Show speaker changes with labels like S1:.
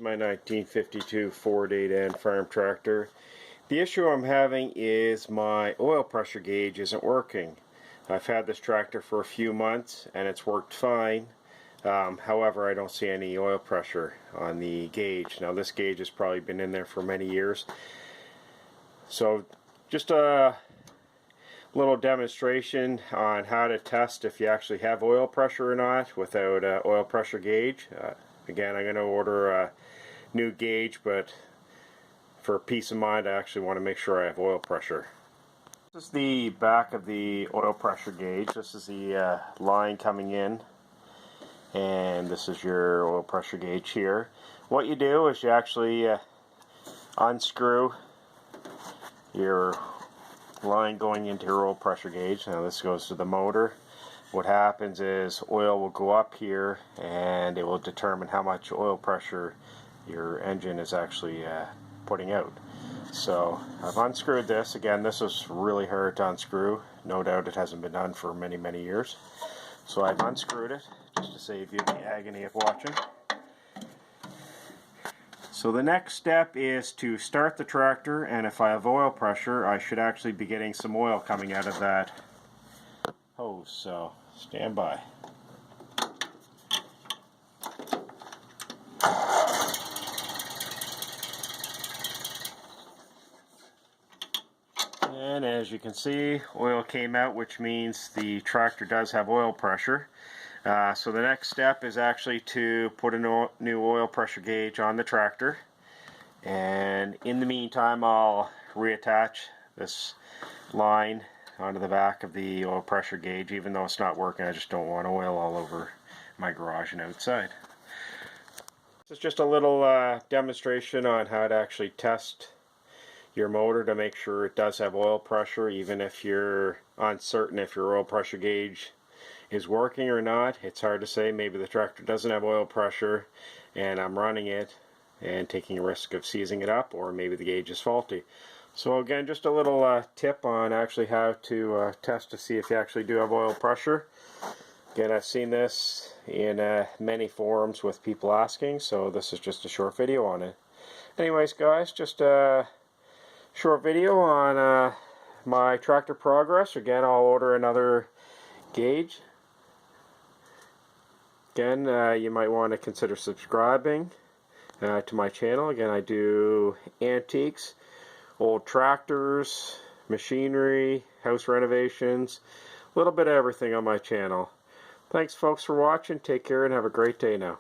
S1: my 1952 Ford 8N farm tractor. The issue I'm having is my oil pressure gauge isn't working. I've had this tractor for a few months and it's worked fine. However, I don't see any oil pressure on the gauge. Now this gauge has probably been in there for many years. So just a little demonstration on how to test if you actually have oil pressure or not without an oil pressure gauge. Again, I'm going to order a new gauge, but for peace of mind I actually want to make sure I have oil pressure. This is the back of the oil pressure gauge. This is the line coming in, and this is your oil pressure gauge here. What you do is you actually unscrew your line going into your oil pressure gauge. Now this goes to the motor. What happens is oil will go up here and it will determine how much oil pressure your engine is actually putting out. So I've unscrewed this. Again, this is really hard to unscrew. No doubt it hasn't been done for many years. So I've unscrewed it just to save you the agony of watching. So the next step is to start the tractor, and if I have oil pressure I should actually be getting some oil coming out of that hose. So stand by. And as you can see, oil came out, which means the tractor does have oil pressure. So the next step is actually to put a new oil pressure gauge on the tractor. And in the meantime, I'll reattach this line onto the back of the oil pressure gauge. Even though it's not working, I just don't want oil all over my garage and outside. This is just a little demonstration on how to actually test your motor to make sure it does have oil pressure, even if you're uncertain if your oil pressure gauge is working or not. It's hard to say. Maybe the tractor doesn't have oil pressure and I'm running it and taking a risk of seizing it up, or maybe the gauge is faulty. So again, just a little tip on actually how to test to see if you actually do have oil pressure. Again, I've seen this in many forums with people asking, so this is just a short video on it. Anyways guys, just a short video on my tractor progress. Again, I'll order another gauge. Again, you might want to consider subscribing to my channel. Again, I do antiques, old tractors, machinery, house renovations, a little bit of everything on my channel. Thanks folks for watching. Take care and have a great day now.